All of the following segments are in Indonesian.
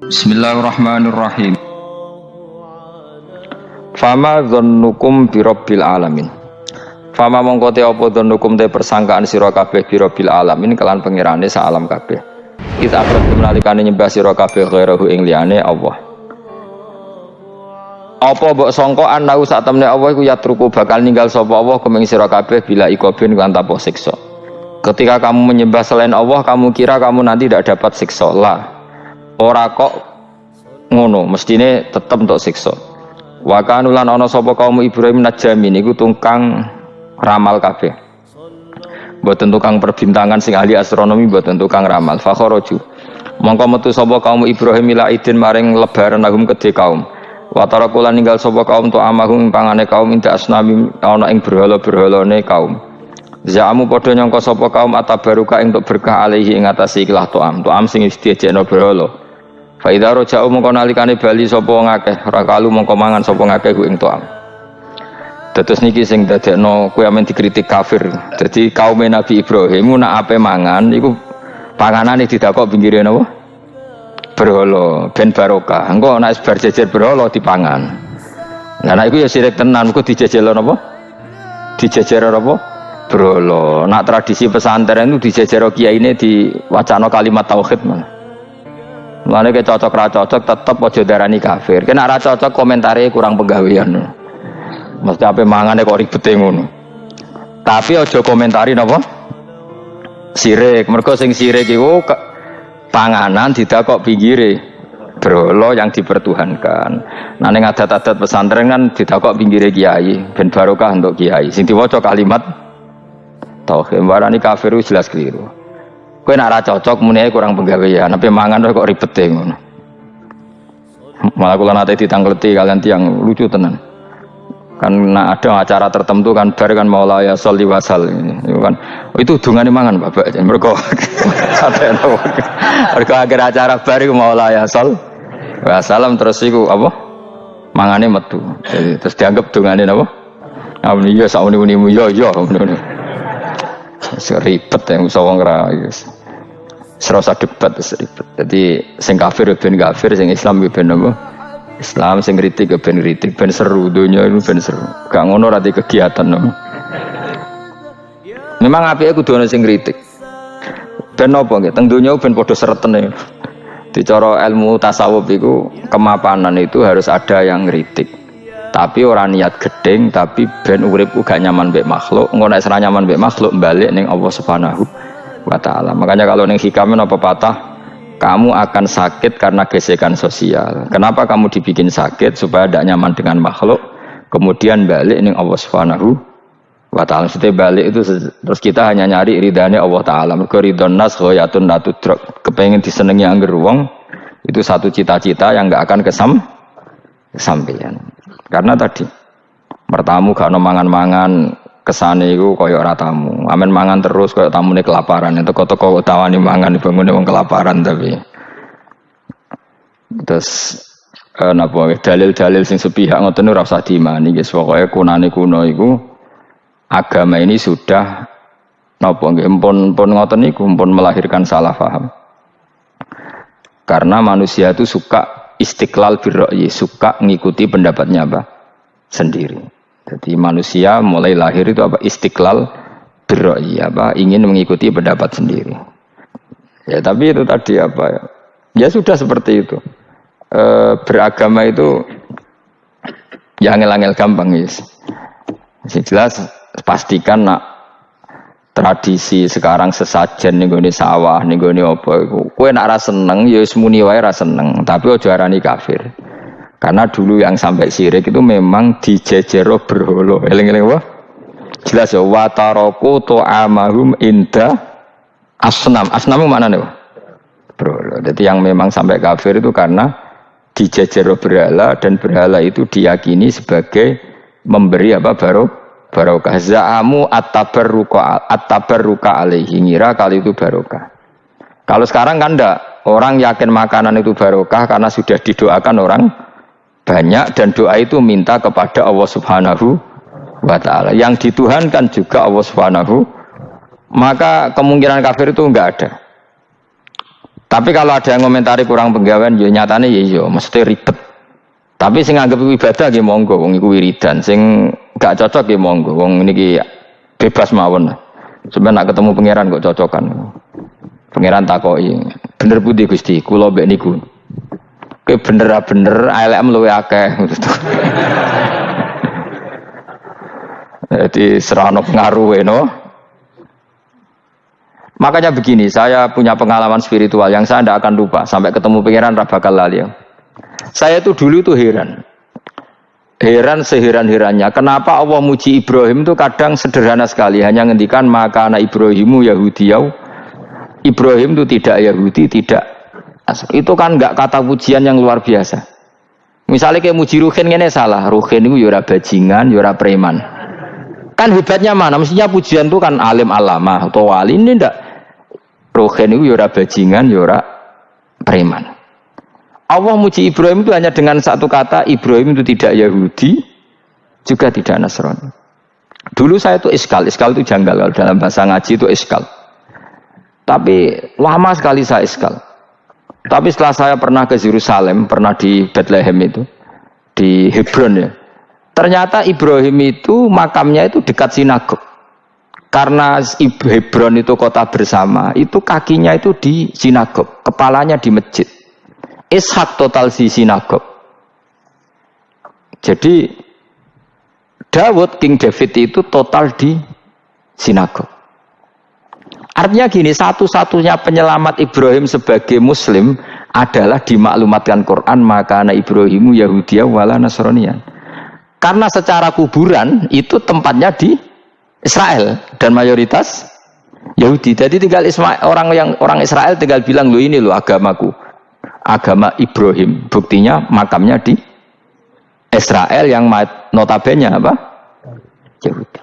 Bismillahirrahmanirrahim. Fama dzannukum birabbil alamin. Fama mongko te apa dzannukum te persangkaan sira kabeh birabbil alamin kelan pengirane sak alam kabeh. Iz akratum nalikane nyembah sira kabeh ghairahu ing liyane Allah. Apa mbok sangka anau sak temne Allah iku yatruku bakal ninggal sapa Allah kuming sira kabeh bila ikobin kan tanpa siksa. Ketika kamu menyembah selain Allah, kamu kira kamu nanti tidak dapat siksa. Lah, ora kok ngono, mestine tetep untuk siksa. Wa kanulan ana sapa kaum Ibrahim najamin iku tukang ramal kabeh. Mboten tukang perbintangan sing ahli astronomi, mboten tukang ramal. Fa kharaju. Mongko metu sapa kaum Ibrahim ila idin maring lebaran lahum kedhe kaum. Wa tarakulan ninggal sapa kaum to amahum pangane kaum inda asnami ana ing berhala-berhalane kaum. Za'amu padha nyangka sapa kaum atabaruka entuk berkah alaihi ing atase ikhlas to'am sing wis diejekno berhala. Fa idza raja'u mongko nalikane bali sapa wong akeh rakalu mongko mangan sapa ngakeh ku ing to'am. Dados niki sing dadekno kowe amen dikritik kafir. Dadi kaum Nabi Ibrahim nak ape mangan iku panganane didakok pinggire napa? Berhala ben barokah. Engko nek bar jejer berhala dipangan. Lah nek iku ya sirik tenan iku dijejelo napa? Dijejer apa? Berhala. Nak tradisi pesantren itu dijejero kiai ini di wacana kalimat tauhid mana. Mulane ke cocok ra cocok tetep aja darani kafir. Kena ra cocok komentare kurang penggawean. Mesti ape mangane kok ribete ngono. Tapi aja komentari napa? Sirik. Mergo sing sirik iku panganan didakok pinggire berhala yang dipertuhankan. Nah ning adat-adat pesantren kan didakok pinggire kiai ben barokah untuk kiai. Sing diwaca kalimat tauhid warani kafir jelas keliru. Kowe nek ora cocok muni kurang penggawean, tapi mangan kok ribet ngono. Malah kula nate ditangkleti kalian tiang lucu tenan. Kan ada acara tertentu kan bar kan maulaya sholli wasal itu kan. Itu dungane mangan Bapak. Mergo sateno. Mergo akhir acara bar iku maulaya shol wasalam terus iku apa? Mangane metu. Jadi terus dianggap dungane napa? Amun iya sak uni-unimu yo ngono. Seribet yang usah wong ra serasa debat seribet. Jadi sing kafir ben kafir, sing Islam ben apa? Islam sing kritik ben kritik, ben seru donya itu ben seru. Gak ngono ra kegiatan no. Memang apike kudu ana sing kritik. Ben apa nggih? Teng donya ben padha seretene. Di cara ilmu tasawuf iku kemapanan itu harus ada yang kritik. Tapi orang niat gedeng, tapi ben urip gak nyaman mbek makhluk, engko nek ora nyaman mbek makhluk balik ning Allah Subhanahu wa taala. Makanya kalau ning hikam apa patah, kamu akan sakit karena gesekan sosial. Kenapa kamu dibikin sakit supaya tidak nyaman dengan makhluk, kemudian balik ning Allah Subhanahu wa taala. Setelah balik itu terus kita hanya nyari ridane Allah taala. Mergo ridon nas ghayatun la tudrak. Kepengin disenengi angger wong itu satu cita-cita yang enggak akan kesampaian. Karena tadi mertamu gak ono mangan-mangan kesane iku kaya ora tamu. Amen mangan terus kaya tamune kelaparan. Teko-teko tawani mangan bangune wong kelaparan tapi. Terus napa dalil-dalil sing sepihak ngoten ora usah diimani guys. Pokoke kunane kuno iku agama ini sudah napa nggih pun ngoten niku pun melahirkan salah paham. Karena manusia itu suka istiqlal birra'yi, suka ngikuti pendapatnya apa? Sendiri. Jadi manusia mulai lahir itu apa? Istiqlal birra'yi, apa? Ingin mengikuti pendapat sendiri. Ya tapi itu tadi apa ya? Ya sudah seperti itu. Beragama itu ya angel-angel gampang guys. Jelas pastikan nak tradisi sekarang sesajen ning gone sawah ning gone apa iku kowe nek ora seneng ya wis muni wae ora seneng tapi aja arani kafir karena dulu yang sampai syirik itu memang dijejero berhala eling-eling apa jelas ya wa taraku ta'amahum inda asnam mana nih berhala. Jadi yang memang sampai kafir itu karena dijejero berhala dan berhala itu diyakini sebagai memberi apa barokah. Za'amu at-tabarruka alaihi, ngira kali itu barokah. Kalau sekarang kan enggak, orang yakin makanan itu barokah karena sudah didoakan orang banyak dan doa itu minta kepada Allah Subhanahu wa taala. Yang dituhankan juga Allah Subhanahu, maka kemungkinan kafir itu enggak ada. Tapi kalau ada yang komentari kurang penggawean, ya nyatane ya iya, mesti ribet. Tapi sing anggap ibadah nggih monggo, wong iku wiridan. Sing gak cocok nggih monggo, wong niki bebas mawon. Sampeyan nak ketemu pangeran kok cocokan. Pangeran takoki, bener pundi Gusti? Kula mbek niku. Kowe bener elek luwe akeh. Jadi serana pengaruh no. Makanya begini, saya punya pengalaman spiritual yang saya tidak akan lupa sampai ketemu pangeran ra bakal lali. Saya itu dulu itu heran seheran-herannya. Kenapa Allah muji Ibrahim itu kadang sederhana sekali, hanya ngendikan maka anak Ibrahimu Yahudiyau. Ibrahim itu tidak Yahudi, tidak. Itu kan enggak kata pujian yang luar biasa. Misalnya kayak muji Ruhin ini salah, Ruhin itu yura bajingan, yura preman. Kan hebatnya mana? Mestinya pujian itu kan alim alama atau wali, ini ndak. Ruhin itu yura bajingan, yura preman. Allah muji Ibrahim itu hanya dengan satu kata, Ibrahim itu tidak Yahudi, juga tidak Nasrani. Dulu saya itu iskal itu janggal, kalau dalam bahasa ngaji itu iskal. Tapi lama sekali saya iskal. Tapi setelah saya pernah ke Yerusalem, pernah di Bethlehem itu, di Hebron ya. Ternyata Ibrahim itu makamnya itu dekat sinagog. Karena Hebron itu kota bersama, itu kakinya itu di sinagog, kepalanya di masjid. Ishak total di sinagog. Jadi King David itu total di sinagog. Artinya gini, satu-satunya penyelamat Ibrahim sebagai Muslim adalah dimaklumatkan Quran maka anak Ibrahimu Yahudiyah wala Nasraniyan. Karena secara kuburan itu tempatnya di Israel dan mayoritas Yahudi. Jadi tinggal orang Israel tinggal bilang lo ini lo agamaku, agama Ibrahim. Buktinya makamnya di Israel yang notabene apa? Yahudi.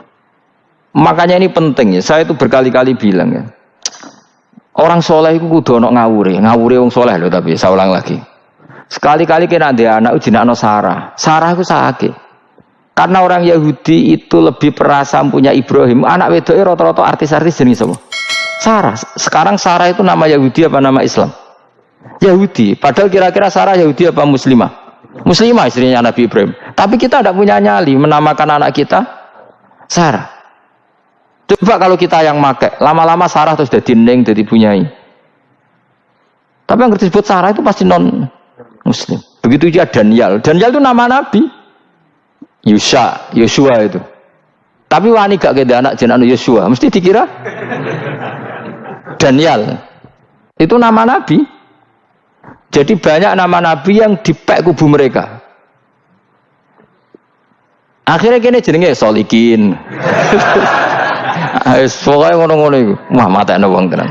Makanya ini penting ya. Saya itu berkali-kali bilang ya. Orang soleh itu kudu ono ngawure wong soleh loh, tapi saya ulang lagi. Sekali-kali kena dia anak jinakno Sarah itu sakit. Karena orang Yahudi itu lebih perasa punya Ibrahim. Anak wedoknya rata-rata artis-artis jenis apa? Sarah. Sekarang Sarah itu nama Yahudi apa nama Islam? Yahudi. Padahal kira-kira Sarah Yahudi apa Muslimah? Muslimah istrinya Nabi Ibrahim. Tapi kita tidak punya nyali menamakan anak kita Sarah. Coba kalau kita yang make, lama-lama Sarah terus jadi neng, jadi punyai. Tapi yang disebut Sarah itu pasti non Muslim. Begitu juga Daniel. Daniel itu nama Nabi. Yosua itu. Tapi wani gak keda anak jenenge Yosua, mesti dikira Daniel. Itu nama nabi. Jadi banyak nama nabi yang dipek kubu mereka. Akhirnya kene jenenge Solikin. Pokoke ngono-ngono iku. Wah, matekno wong tenan.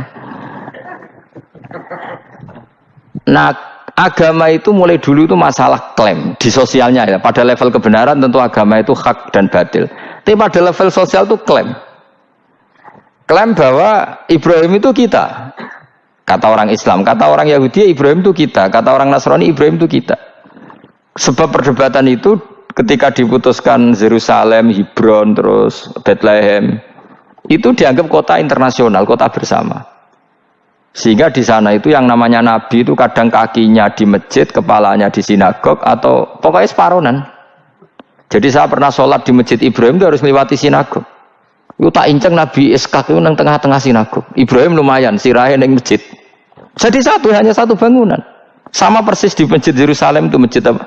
Nah, agama itu mulai dulu itu masalah klaim di sosialnya ya. Pada level kebenaran tentu agama itu hak dan batil. Tapi pada level sosial itu klaim. Klaim bahwa Ibrahim itu kita. Kata orang Islam, kata orang Yahudi Ibrahim itu kita, kata orang Nasrani Ibrahim itu kita. Sebab perdebatan itu ketika diputuskan Yerusalem, Hebron, terus Bethlehem, itu dianggap kota internasional, kota bersama. Sehingga di sana itu yang namanya Nabi itu kadang kakinya di masjid, kepalanya di sinagog, atau pokoknya separonan. Jadi saya pernah sholat di masjid Ibrahim itu harus melewati sinagog. Itu tak inceng Nabi Ishak itu nang tengah-tengah sinagog. Ibrahim lumayan, sirahnya nang masjid. Jadi hanya satu bangunan. Sama persis di masjid Yerusalem itu masjid apa?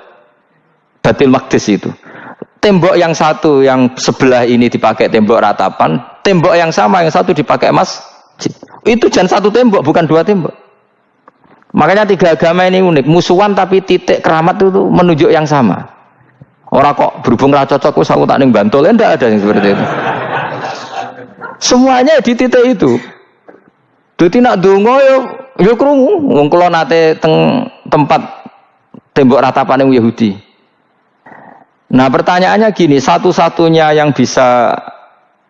Baitul Maqdis itu. Tembok yang satu yang sebelah ini dipakai tembok ratapan, tembok yang sama yang satu dipakai emas. Itu jangan satu tembok, bukan dua tembok. Makanya tiga agama ini unik, musuhan tapi titik keramat itu menunjuk yang sama. Orang kok berhubung ra cocok aku tak ning Bantul, enggak ada yang seperti itu. Semuanya di titik itu. Dadi nak donga yo krungu, wong kula nate teng tempat tembok ratapan yang Yahudi. Nah, pertanyaannya gini, satu-satunya yang bisa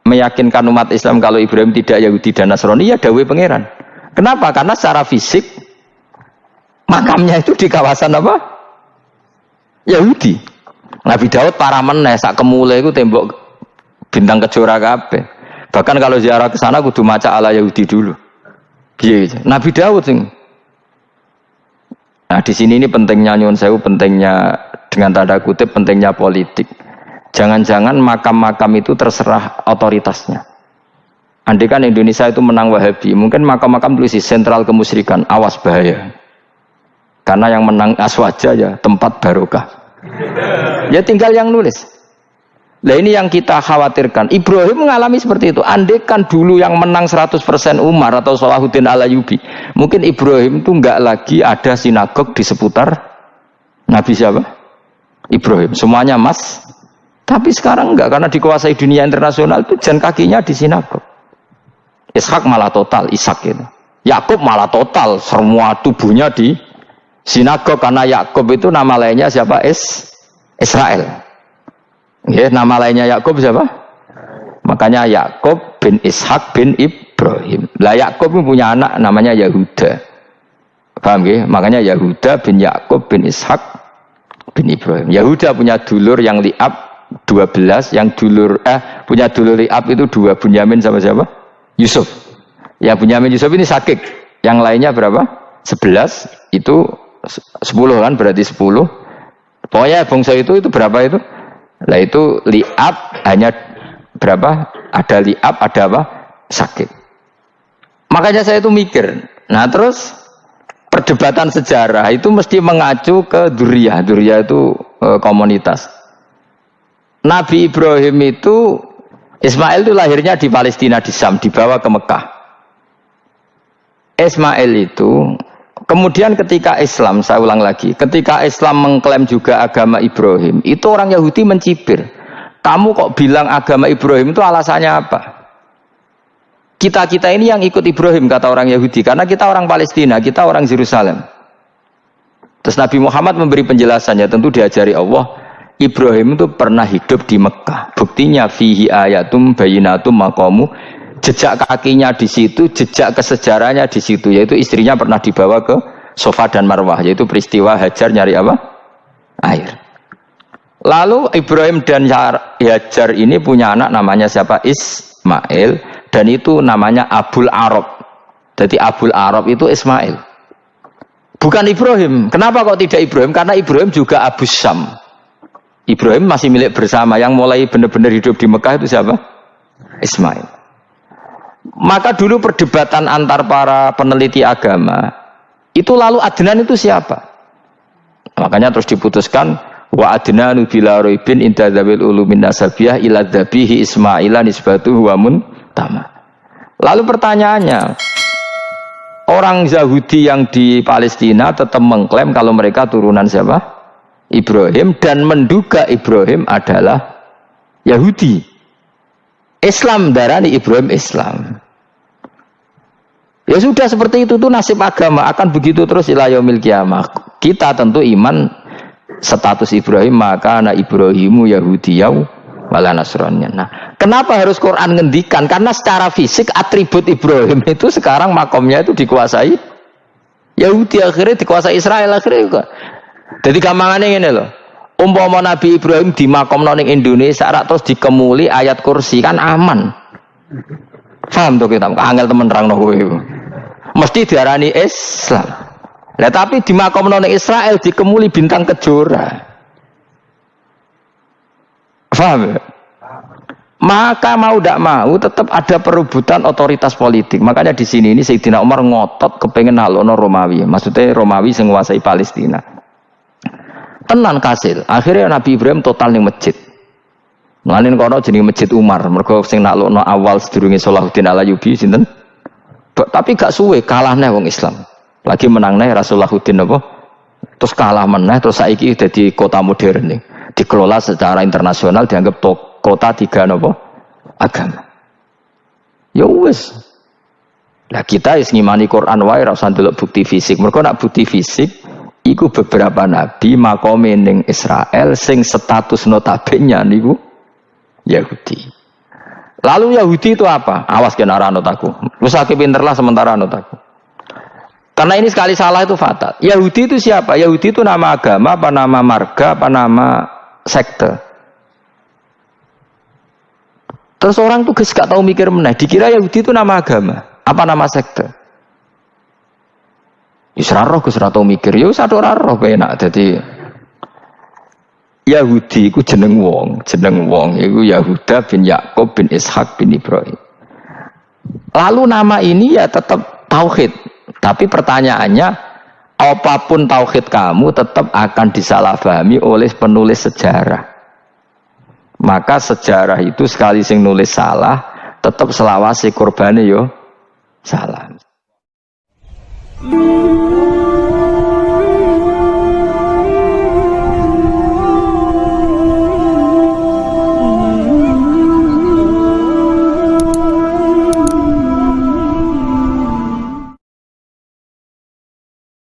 meyakinkan umat Islam kalau Ibrahim tidak Yahudi dan Nasrani ya dawuh pangeran. Kenapa? Karena secara fisik makamnya itu di kawasan apa? Yahudi. Nabi Daud para meneh sak kemule itu tembok bintang kejora kabeh. Bahkan kalau ziarah ke sana kudu maca ala Yahudi dulu. Piye? Nabi Daud sing Nah di sini ini pentingnya nyuwun sewu, pentingnya dengan tanda kutip pentingnya politik. Jangan-jangan makam-makam itu terserah otoritasnya. Andai kan Indonesia itu menang Wahabi, mungkin makam-makam tulis sentral kemusyrikan, awas bahaya. Karena yang menang Aswaja ya tempat barokah. Ya tinggal yang nulis. Nah ini yang kita khawatirkan. Ibrahim mengalami seperti itu. Andai kan dulu yang menang 100% Umar atau Salahuddin Al-Ayyubi, mungkin Ibrahim itu enggak lagi ada sinagog di seputar Nabi siapa? Ibrahim. Semuanya mas. Tapi sekarang enggak, karena dikuasai dunia internasional itu jan kakinya di sinagog. Ishak malah total, Ishak itu. Yakub malah total, semua tubuhnya di sinagog, karena Yakub itu nama lainnya siapa? Israel. Ya, nama lainnya Yakub siapa? Makanya Yakub bin Ishak bin Ibrahim. Lah Yakub punya anak namanya Yahuda. Paham ya? Makanya Yahuda bin Yakub bin Ishak bin Ibrahim. Yahuda punya dulur yang li'ab 12, yang dulur punya dulur li'ab itu 2, Bunyamin sama siapa? Yusuf. Ya Bunyamin Yusuf ini sakit. Yang lainnya berapa? 11. Itu 10 kan, berarti 10. Pokoknya bangsa itu berapa itu? Lah itu li'ab hanya berapa? Ada li'ab, ada apa? Sakit. Makanya saya itu mikir. Nah terus perdebatan sejarah itu mesti mengacu ke Duriyah. Duriyah itu komunitas. Nabi Ibrahim itu, Ismail itu lahirnya di Palestina, di Syam, dibawa ke Mekah. Ismail itu kemudian ketika Islam, saya ulang lagi, ketika Islam mengklaim juga agama Ibrahim, itu orang Yahudi mencibir. Kamu kok bilang agama Ibrahim itu alasannya apa? Kita ini yang ikut Ibrahim, kata orang Yahudi, karena kita orang Palestina, kita orang Yerusalem. Terus Nabi Muhammad memberi penjelasannya, tentu diajari Allah. Ibrahim itu pernah hidup di Mekah. Buktinya fihi ayatum bayinatum maqamu. Jejak kakinya di situ, jejak kesejarahnya di situ, yaitu istrinya pernah dibawa ke Safa dan Marwah, yaitu peristiwa Hajar nyari apa? Air. Lalu Ibrahim dan Hajar ini punya anak namanya siapa? Ismail, dan itu namanya Abul Arab. Jadi Abul Arab itu Ismail. Bukan Ibrahim. Kenapa kok tidak Ibrahim? Karena Ibrahim juga Abu Syam. Ibrahim masih milik bersama. Yang mulai benar-benar hidup di Mekah itu siapa? Ismail. Maka dulu perdebatan antar para peneliti agama itu, lalu Adnan itu siapa? Makanya terus diputuskan wa adnanu bila raibin inda dzawil ulumin nasabiyah ila dzabihi Ismaila nisbatuhu wa muntama. Lalu pertanyaannya, orang Yahudi yang di Palestina tetap mengklaim kalau mereka turunan siapa? Ibrahim, dan menduga Ibrahim adalah Yahudi. Islam darani Ibrahim Islam. Ya sudah seperti itu tuh nasib agama, akan begitu terus ila yaumil qiyamah. Kita tentu iman status Ibrahim, maka anak Ibrahimu Yahudiyau wala Nasraniyah. Nah, kenapa harus Quran ngendikan? Karena secara fisik atribut Ibrahim itu sekarang makomnya itu dikuasai Yahudi, akhirnya dikuasai Israel akhirnya juga. Jadi gampangannya ini loh, umpama Nabi Ibrahim di makom ning Indonesia terus dikemuli ayat kursi kan aman. Paham tuh kita? Angel temen terang kowe. Mesti diarani Islam. Lah tapi di makom ning Israel dikemuli bintang kejora. Paham? Maka mau tidak mau tetap ada perebutan otoritas politik. Makanya di sini ini Sayyidina Umar ngotot kepengen nalono Romawi. Maksudnya Romawi sing nguasai Palestina. Tenan kasil. Akhirnya Nabi Ibrahim total ning masjid. Mulane kono jenenge Masjid Umar, mergo sing naklukno awal sedurunge Salahuddin Al-Ayyubi sinten? Tapi gak suwe kalah neh wong Islam. Lagi menang neh Rasulullahuddin apa? Terus kalah meneh, terus saiki dadi kota modern nih. Dikelola secara internasional, dianggap kota tiga napa? Agama. Ya wis. Lah kita wis ngimani Quran wae ora usah ndelok bukti fisik. Mergo nek bukti fisik iku beberapa nabi makome ning Israel sing status notabene niku Yahudi. Lalu Yahudi itu apa? Awas kena anut aku. Wis akeh pinterlah sementara anut aku. Karena ini sekali salah itu fatal. Yahudi itu siapa? Yahudi itu nama agama, apa nama marga, apa nama sekte. Terus orang tuh gak tahu mikir meneh, dikira Yahudi itu nama agama, apa nama sekte. Wis ra roh Gus ra tau mikir, ya wis ora roh penak. Dadi Yahudi iku jeneng wong iku Yahuda bin Yakub bin Ishak bin Ibrahim. Lalu nama ini ya tetap tauhid, tapi pertanyaannya apapun tauhid kamu tetap akan disalahpahami oleh penulis sejarah. Maka sejarah itu sekali sing nulis salah, tetap selawase korbane yo salah.